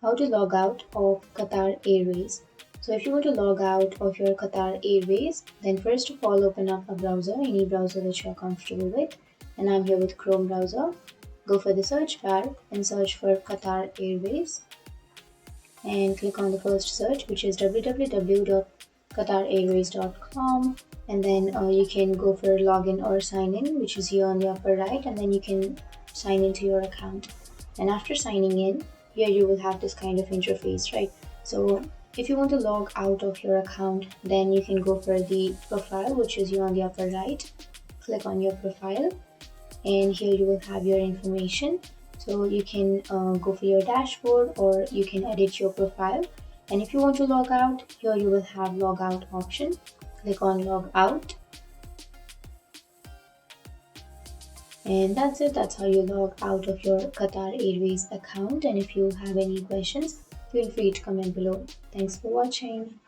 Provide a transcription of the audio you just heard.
How to log out of Qatar Airways. So if you want to log out of your Qatar Airways, then first of all open up a browser, any browser that you're comfortable with. And I'm here with Chrome browser. Go for the search bar and search for Qatar Airways. And click on the first search, which is www.qatarairways.com. And then you can go for login or sign in, which is here on the upper right, and then you can sign into your account. And after signing in, here you will have this kind of interface, right? So if you want to log out of your account, then you can go for the profile, which is here on the upper right. Click on your profile, and here you will have your information. So you can go for your dashboard, or you can edit your profile. And if you want to log out, here you will have log out option. Click on log out, and that's it. That's how you log out of your Qatar Airways account. And if you have any questions, feel free to comment below. Thanks for watching.